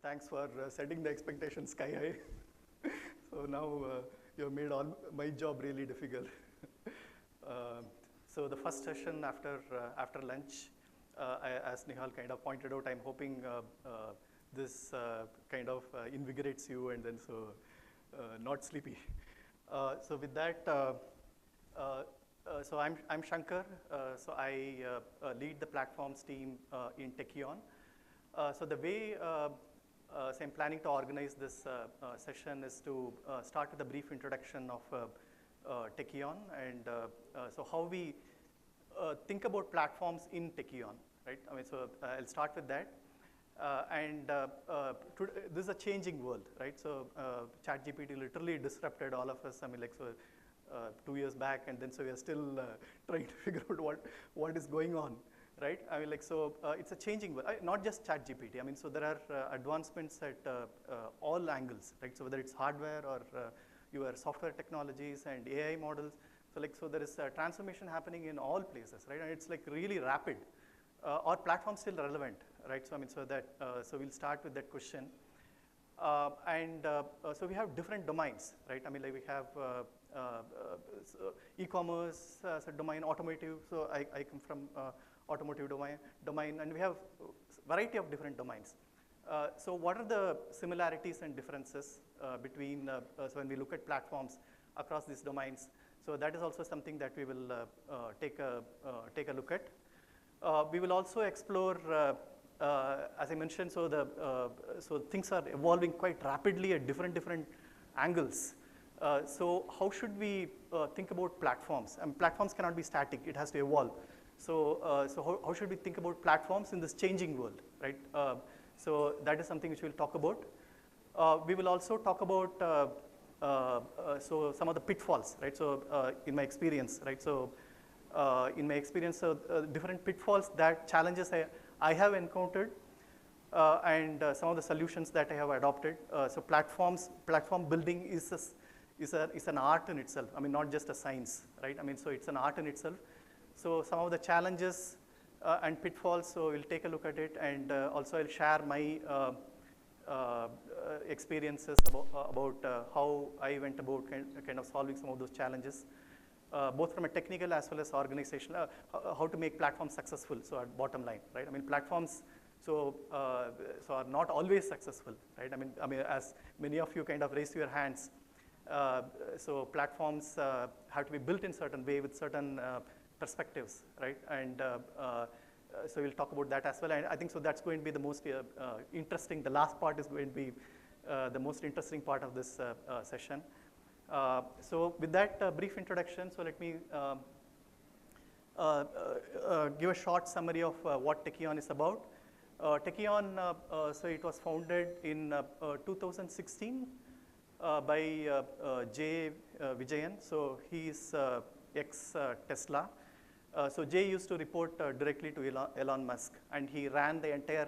Thanks for setting the expectations sky high. So now you've made all my job really difficult. So the first session after lunch, as Nihal kind of pointed out, I'm hoping this kind of invigorates you and then so not sleepy. So with that, so I'm Shankar. So I lead the platforms team in Tekion. So the way so I'm planning to organize this session is to start with a brief introduction of Tekion and so how we think about platforms in Tekion, right? I mean, so I'll start with that. This is a changing world, right? So ChatGPT literally disrupted all of us. I mean, like, so 2 years back, and then so we are still trying to figure out what is going on, right? I mean, like, so it's a changing world, not just ChatGPT. I mean, so there are advancements at all angles, right? So whether it's hardware or your software technologies and AI models. So like, so there is a transformation happening in all places, right? And it's like really rapid. Are platforms still relevant, right? So I mean, so that so we'll start with that question. So we have different domains, right? I mean, like we have so e-commerce as a domain, automotive. So I come from automotive domain, and we have variety of different domains. So what are the similarities and differences between, so when we look at platforms across these domains? So that is also something that we will take a look at. We will also explore, as I mentioned, so so things are evolving quite rapidly at different angles. So how should we think about platforms? And platforms cannot be static; it has to evolve. So so how should we think about platforms in this changing world, right? So that is something which we'll talk about. We will also talk about so some of the pitfalls, right? So in my experience, right? So in my experience, different pitfalls, that challenges I have encountered, and some of the solutions that I have adopted. So platform building is an art in itself. I mean, not just a science, right? I mean, so it's an art in itself. So some of the challenges and pitfalls, so we'll take a look at it, and also I'll share my experiences about how I went about kind of solving some of those challenges, both from a technical as well as organizational, how to make platforms successful. So at bottom line, right? I mean, platforms so are not always successful, right? I mean, as many of you kind of raised your hands, so platforms have to be built in certain way with certain perspectives, right? And so we'll talk about that as well. And I think so that's going to be the most interesting. The last part is going to be the most interesting part of this session. So with that brief introduction, so let me give a short summary of what Tekion is about. Tekion, so it was founded in 2016 by J. Vijayan. So he is ex-Tesla. So Jay used to report directly to Elon Musk, and he ran the entire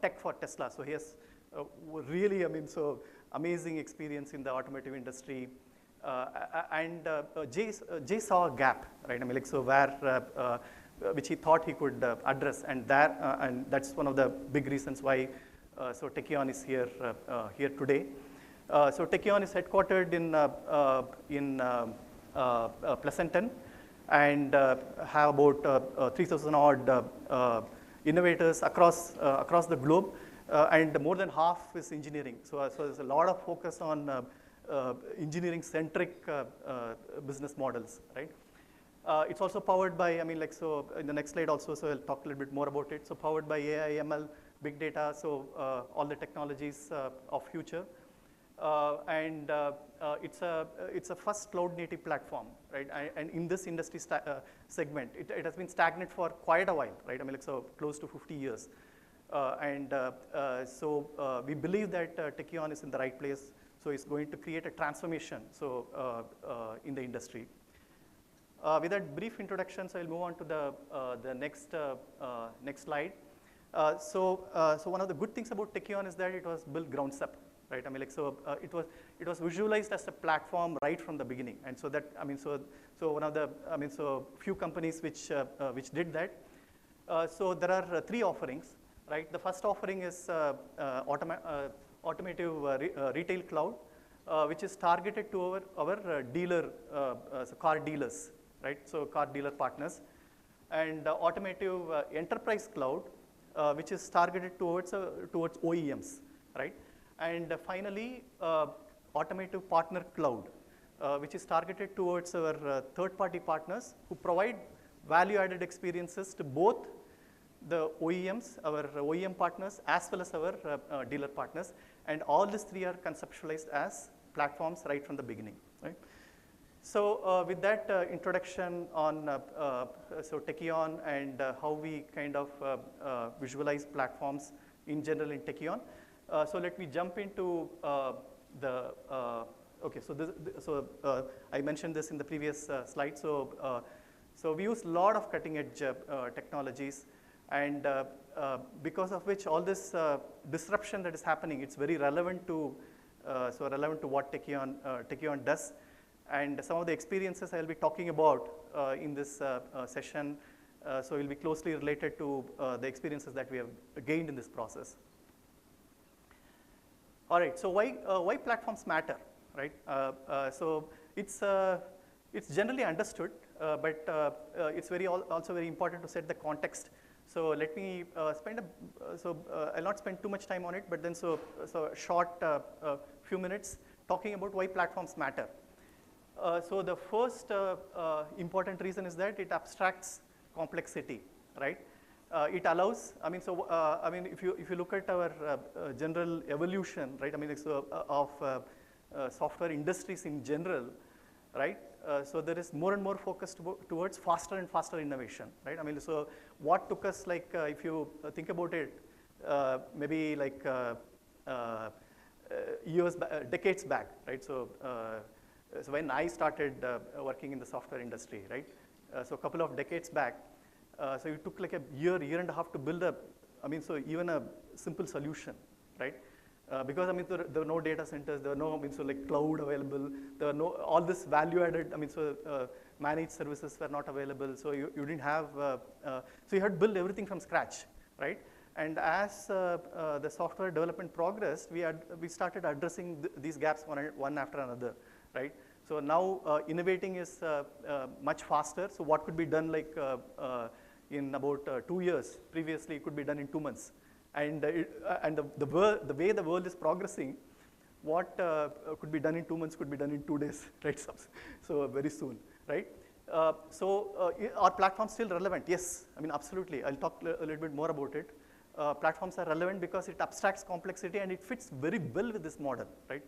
tech for Tesla. So he has really, I mean, so amazing experience in the automotive industry. And Jay saw a gap, right? I mean, like, so where, which he thought he could address, and that's one of the big reasons why so Tekion is here today. So Tekion is headquartered in Pleasanton, and have about 3,000 odd innovators across the globe, and more than half is engineering. So there's a lot of focus on engineering-centric business models, right? It's also powered by, I mean, like, so in the next slide also, so I'll talk a little bit more about it. So powered by AI, ML, big data, so all the technologies of future. And it's a first cloud native platform, right? And in this industry segment, it has been stagnant for quite a while, right? I mean, like, so close to 50 years. So we believe that Tekion is in the right place. So it's going to create a transformation so in the industry. With that brief introduction, so I'll move on to the next slide. So one of the good things about Tekion is that it was built grounds up, right? I mean, like, so it was visualized as a platform right from the beginning, and so that, I mean, so one of the, I mean, so few companies which did that. So there are 3 offerings. right? The first offering is automotive retail cloud, which is targeted to our dealer, so car dealers, right? So car dealer partners, and automotive enterprise cloud, which is targeted towards OEMs, right? And finally, automotive partner cloud, which is targeted towards our third-party partners who provide value-added experiences to both the OEMs, our OEM partners, as well as our dealer partners. And all these three are conceptualized as platforms right from the beginning, right? So with that introduction on so Tekion and how we kind of visualize platforms in general in Tekion. So let me jump into the, okay, so I mentioned this in the previous slide. So we use a lot of cutting edge technologies, and because of which all this disruption that is happening, it's very relevant to, relevant to what Tekion does. And some of the experiences I'll be talking about in this session, so will be closely related to the experiences that we have gained in this process. All right, so why platforms matter, right? So it's generally understood, but it's also very important to set the context. So let me I'll not spend too much time on it, but then so a short few minutes talking about why platforms matter. So the first important reason is that it abstracts complexity, right? It allows, if you look at our general evolution, right? Of software industries in general, right? So there is more and more focus towards faster and faster innovation, right? So what took us, like, if you think about it, maybe like decades back, right? So when I started working in the software industry, right? So a couple of decades back, so it took like a year and a half to build even a simple solution, right? Because there were no data centers, there were no like cloud available, there were no all this value added. Managed services were not available, so you didn't have. So you had to build everything from scratch, right? And as the software development progressed, we started addressing these gaps one after another, right? So now innovating is much faster. So what could be done like in about 2 years, previously it could be done in 2 months. And the way the world is progressing, what could be done in 2 months could be done in 2 days, right? So very soon, right? Are platforms still relevant? Yes, absolutely. I'll talk a little bit more about it. Platforms are relevant because it abstracts complexity, and it fits very well with this model, right?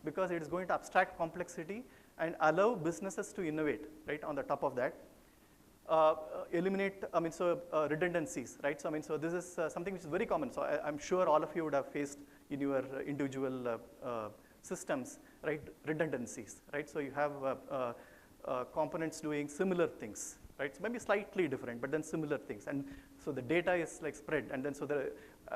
Because it is going to abstract complexity and allow businesses to innovate, right? On the top of that, eliminate redundancies, right? So this is something which is very common. So I'm sure all of you would have faced in your individual systems, right? Redundancies, right? So you have components doing similar things, right? So maybe slightly different, but then similar things. And so the data is like spread, and then so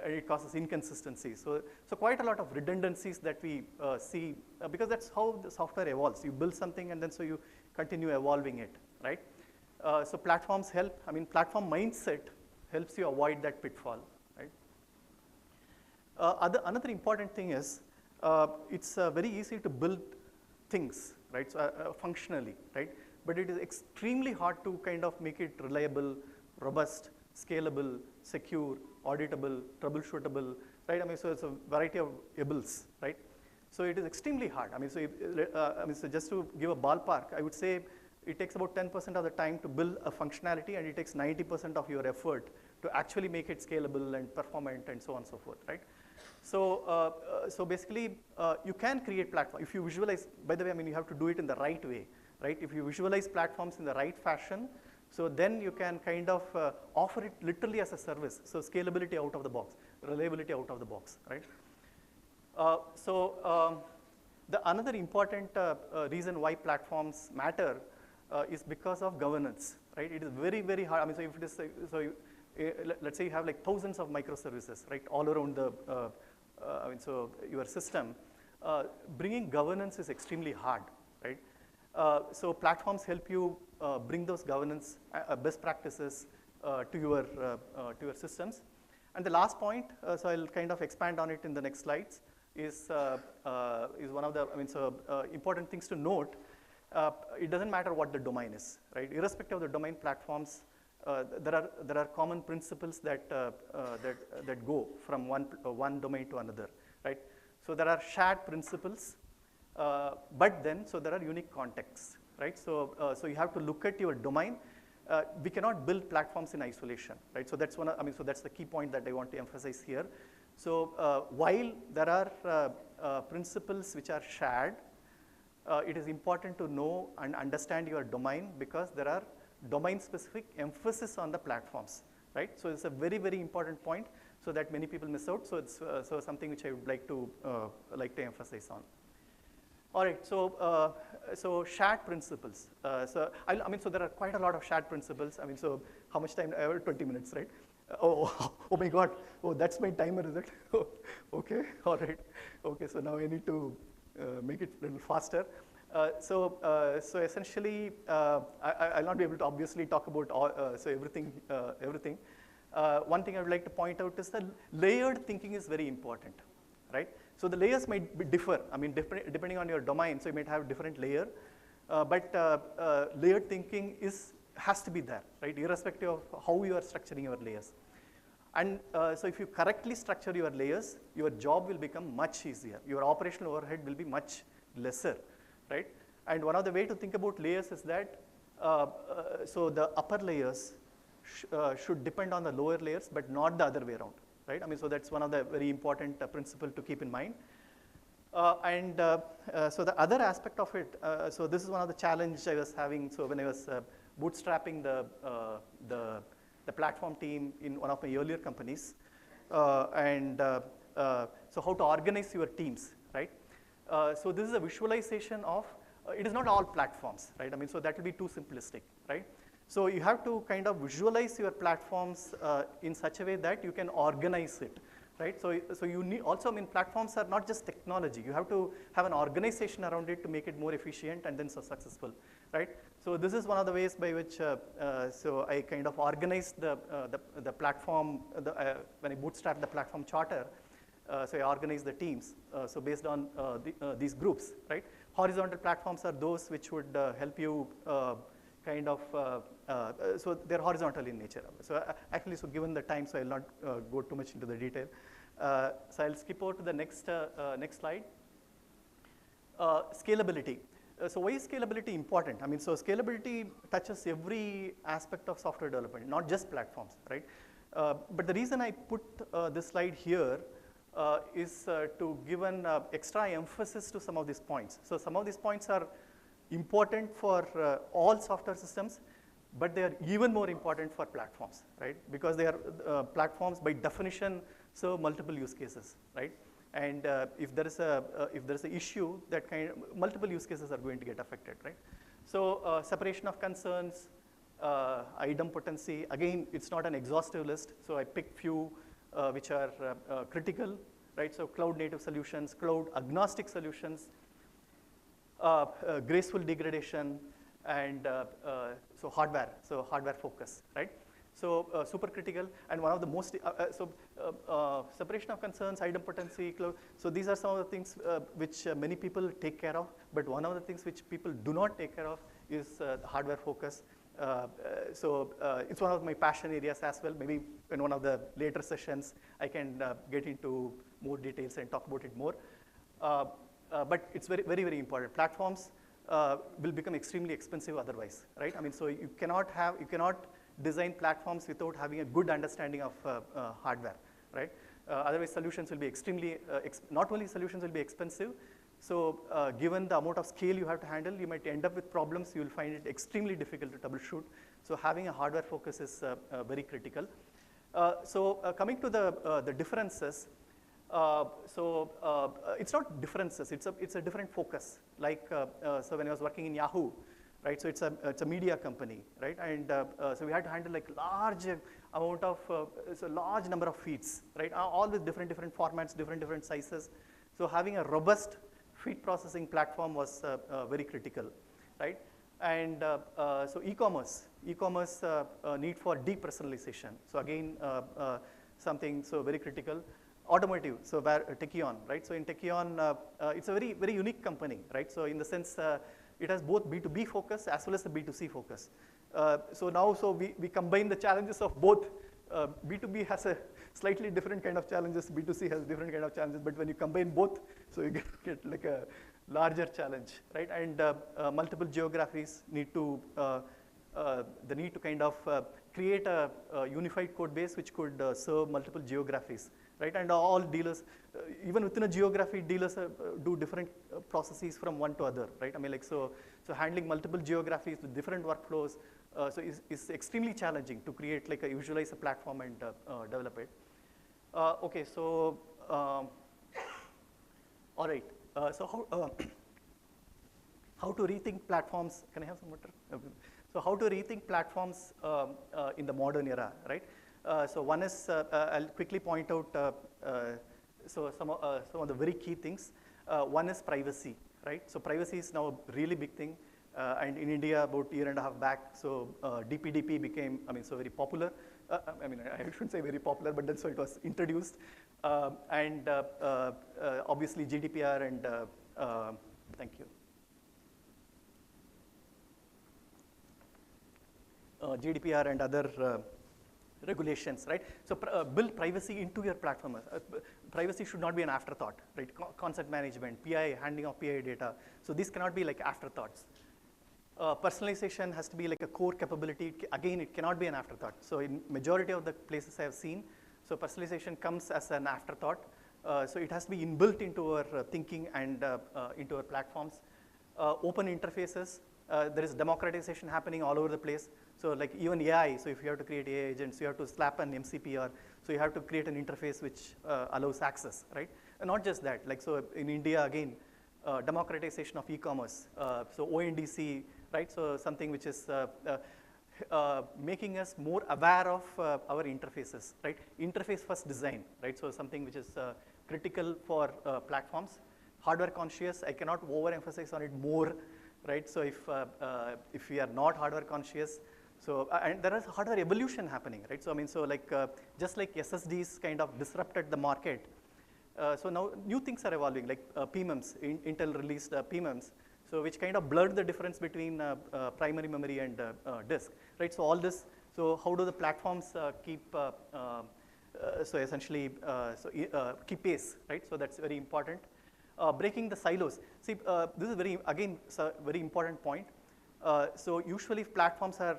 it causes inconsistencies. So quite a lot of redundancies that we see, because that's how the software evolves. You build something, and then so you continue evolving it, right? So platforms help. Platform mindset helps you avoid that pitfall, right? Another important thing is it's very easy to build things, right? So functionally, right? But it is extremely hard to kind of make it reliable, robust, scalable, secure, auditable, troubleshootable, right? So it's a variety of ables, right? So it is extremely hard. So just to give a ballpark, I would say it takes about 10% of the time to build a functionality, and it takes 90% of your effort to actually make it scalable and performant and so on and so forth, right? So basically, you can create platforms. If you visualize, by the way, you have to do it in the right way, right? If you visualize platforms in the right fashion, so then you can kind of offer it literally as a service. So scalability out of the box, reliability out of the box, right? The another important reason why platforms matter is because of governance, right? It is very, very hard. So if it is, let's say you have like thousands of microservices, right, all around the, so your system, bringing governance is extremely hard, right? So platforms help you bring those governance best practices to your systems. And the last point, so I'll kind of expand on it in the next slides, is one of the, important things to note. It doesn't matter what the domain is, right? Irrespective of the domain platforms, there are common principles that go from one domain to another, right? So there are shared principles, but then there are unique contexts, right? So you have to look at your domain. We cannot build platforms in isolation, right? So that's so that's the key point that I want to emphasize here. So while there are principles which are shared, it is important to know and understand your domain, because there are domain-specific emphasis on the platforms, right? So it's a very, very important point, so that many people miss out. So it's something which I would like to emphasize on. All right, so shared principles. So there are quite a lot of shared principles. So how much time? I have 20 minutes, right? Oh my God! Oh, that's my timer, is it? Oh, okay, all right. Okay, so now I need to make it a little faster. So essentially, I'll not be able to obviously talk about everything. One thing I would like to point out is that layered thinking is very important, right? So the layers might differ. Depending on your domain, so you might have different layer, but layered thinking has to be there, right? Irrespective of how you are structuring your layers. And so if you correctly structure your layers, your job will become much easier. Your operational overhead will be much lesser, right? And one of the way to think about layers is that, so the upper layers should depend on the lower layers, but not the other way around, right? So that's one of the very important principle to keep in mind. So the other aspect of it, so this is one of the challenge I was having. So when I was bootstrapping the platform team in one of my earlier companies, so how to organize your teams, right? So this is a visualization of, it is not all platforms, right? So that will be too simplistic, right? So you have to kind of visualize your platforms in such a way that you can organize it, right? So you need also, platforms are not just technology. You have to have an organization around it to make it more efficient and then so successful, right? So this is one of the ways by which so I kind of organized the platform when I bootstrapped the platform charter. So I organize the teams. So based on these groups, right? Horizontal platforms are those which would help you so they're horizontal in nature. So actually, so given the time, so I'll not go too much into the detail. So I'll skip over to the next slide. Scalability. So why is scalability important? So scalability touches every aspect of software development, not just platforms, right? But the reason I put this slide here is to give an extra emphasis to some of these points. So some of these points are important for all software systems, but they are even more important for platforms, right? Because they are platforms by definition serve multiple use cases, right? And if there is an issue, that multiple use cases are going to get affected, right? So separation of concerns, idempotency. Again, it's not an exhaustive list, so I picked few which are critical, right? So cloud native solutions, cloud agnostic solutions, graceful degradation, and so hardware focus, right? So super critical, and one of the most, separation of concerns, idempotency, cloud. So these are some of the things which many people take care of, but one of the things which people do not take care of is hardware focus. So it's one of my passion areas as well. Maybe in one of the later sessions, I can get into more details and talk about it more. But it's very, very, very important. Platforms will become extremely expensive otherwise, right? So you cannot design platforms without having a good understanding of hardware, right? Otherwise, solutions will be extremely, not only solutions will be expensive, so given the amount of scale you have to handle, you might end up with problems. You will find it extremely difficult to troubleshoot. So having a hardware focus is very critical. Coming to the differences, it's not differences, it's a different focus. Like, so when I was working in Yahoo, right, so it's a media company, right, and so we had to handle like large amount of, it's a large number of feeds, right, all with different formats, different sizes. So having a robust feed processing platform was very critical, right? And so e-commerce need for depersonalization. So again, something so very critical. Automotive, so where Tekion, right? So in Tekion, it's a very, very unique company, right? So in the sense, it has both B2B focus as well as the B2C focus. So now, we combine the challenges of both. B2B has a slightly different kind of challenges, B2C has different kind of challenges, but when you combine both, so you get like a larger challenge, right? And multiple geographies need to, the need to kind of create a unified code base which could serve multiple geographies, right? And all dealers, even within a geography, dealers do different processes from one to other, right? I mean, like, so handling multiple geographies with different workflows, so is extremely challenging to create like a visualize a platform and develop it. Okay, so, all right. So how to rethink platforms? Can I have some water? Okay. So how to rethink platforms in the modern era, right? So one is, I'll quickly point out so some of the very key things. One is privacy, right? So privacy is now a really big thing. And in India, about a year and a half back, so DPDP became, I mean, so very popular. I mean, I shouldn't say very popular, but then so it was introduced. And obviously GDPR and, thank you. GDPR and other regulations, right? So build privacy into your platform. Privacy should not be an afterthought, right? Concept management, PI, handling of PI data. So these cannot be like afterthoughts. Personalization has to be like a core capability. Again, it cannot be an afterthought. So in majority of the places I have seen, so personalization comes as an afterthought. So it has to be inbuilt into our thinking and into our platforms. Open interfaces, there is democratization happening all over the place. So like even AI, so if you have to create AI agents, you have to slap an MCP, or so you have to create an interface which allows access, right? And not just that, like so in India again, democratization of e-commerce, so ONDC, right? So something which is making us more aware of our interfaces, right? Interface first design, right? So something which is critical for platforms. Hardware conscious, I cannot overemphasize on it more, right? So if we are not hardware conscious, so and there is hardware evolution happening, right? So I mean, so like just like SSDs kind of disrupted the market, so now new things are evolving, like PMEMs, Intel released PMEMs, so which kind of blurred the difference between primary memory and disk, right? So all this, so how do the platforms keep, so essentially, keep pace, right? So that's very important. Breaking the silos. See, this is very, again, very important point. So usually platforms are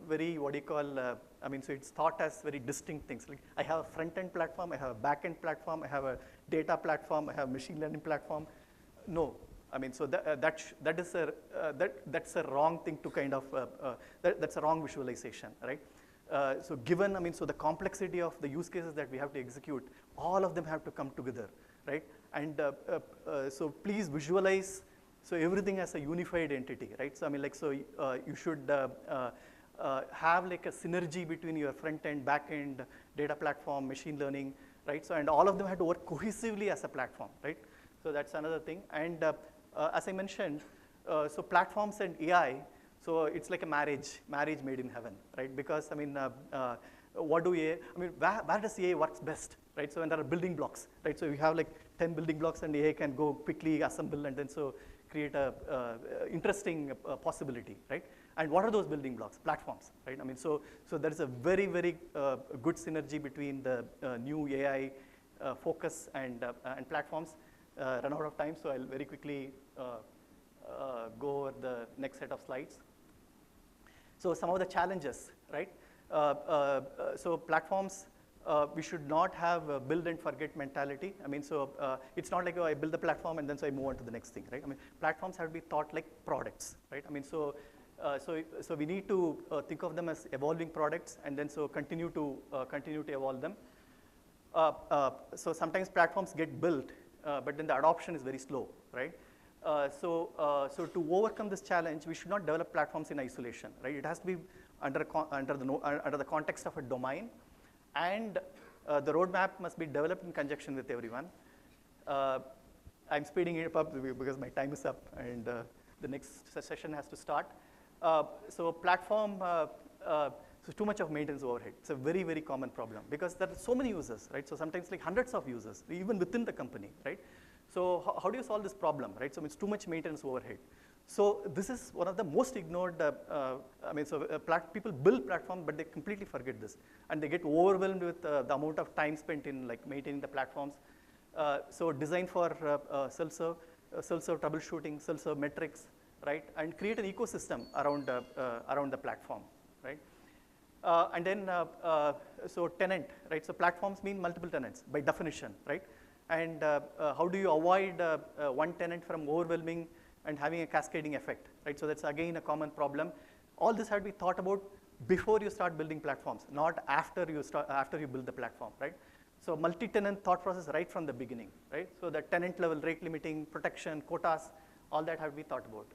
very, what do you call, I mean, so it's thought as very distinct things. Like I have a front-end platform, I have a back-end platform, I have a data platform, I have a machine learning platform. No, I mean, so that's a wrong thing to kind of, that's a wrong visualization, right? So given, I mean, so the complexity of the use cases that we have to execute, all of them have to come together, right? And so please visualize, so everything as a unified entity, right? So I mean, like, so you should have like a synergy between your front end, back end, data platform, machine learning, right? So, and all of them have to work cohesively as a platform, right? So that's another thing. And as I mentioned, so platforms and AI, so it's like a marriage made in heaven, right? Because I mean, what do AI, I mean, where does AI works best, right? So when there are building blocks, right? So we have like 10 building blocks and AI can go quickly assemble and then so create a interesting possibility, right? And what are those building blocks? Platforms, right? I mean, so there is a very, very good synergy between the new AI focus and platforms. Run out of time, so I'll very quickly go over the next set of slides. So some of the challenges, right? So platforms, we should not have a build and forget mentality. I mean, so it's not like, oh, I build the platform and then so I move on to the next thing, right? I mean, platforms have to be thought like products, right? I mean, so we need to think of them as evolving products and then so continue to evolve them. So sometimes platforms get built, but then the adoption is very slow, right? So to overcome this challenge, we should not develop platforms in isolation, right? It has to be under the context of a domain, and the roadmap must be developed in conjunction with everyone. I'm speeding it up because my time is up, and the next session has to start. So platform, So too much of maintenance overhead. It's a very, very common problem because there are so many users, right? So sometimes like hundreds of users, even within the company, right? So how do you solve this problem, right? So it's too much maintenance overhead. So this is one of the most ignored, people build platform, but they completely forget this. And they get overwhelmed with the amount of time spent in like maintaining the platforms. So design for self-serve troubleshooting, self-serve metrics, right? And create an ecosystem around the platform, right? And then, so tenant, right? So platforms mean multiple tenants by definition, right? And how do you avoid one tenant from overwhelming and having a cascading effect, right? So that's again a common problem. All this had to be thought about before you start building platforms, not after you build the platform, right? So multi-tenant thought process right from the beginning, right? So the tenant level rate limiting, protection, quotas, all that have to be thought about.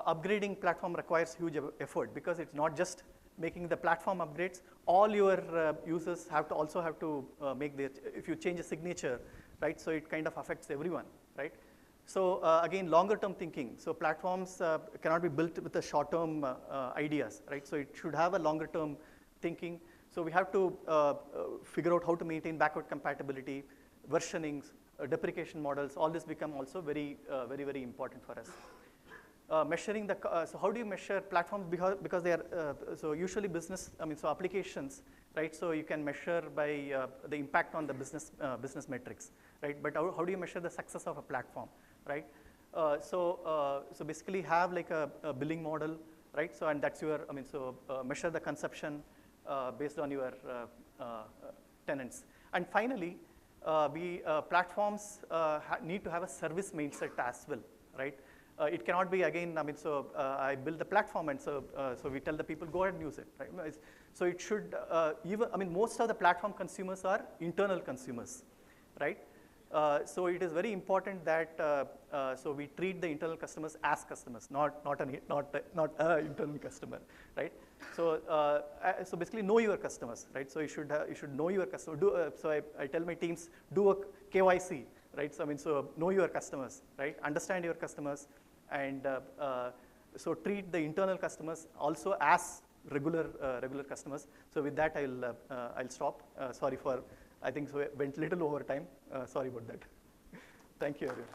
Upgrading platform requires huge effort because it's not just making the platform upgrades. All your users also have to make their, if you change a signature, right? So it kind of affects everyone, right? So again, longer term thinking. So platforms cannot be built with the short term ideas, right? So it should have a longer term thinking. So we have to figure out how to maintain backward compatibility, versionings, deprecation models. All this become also very, very important for us. Measuring the, so how do you measure platforms because they are, so usually so applications, right? So you can measure by the impact on the business metrics, right? But how do you measure the success of a platform, right? So basically have like a billing model, right? So, and that's your, measure the consumption based on your tenants. And finally, platforms need to have a service mindset as well, right? It cannot be again, I build the platform and so we tell the people go ahead and use it, right? So it should, most of the platform consumers are internal consumers, right? So it is very important that, so we treat the internal customers as customers, not an internal customer, right? So, so basically know your customers, right? So you should know your customer. So I tell my teams, do a KYC, right? So know your customers, right? Understand your customers, and so treat the internal customers also as regular customers. So with that, I'll stop. Sorry for, I think so went little over time. Sorry about that. Thank you, everyone.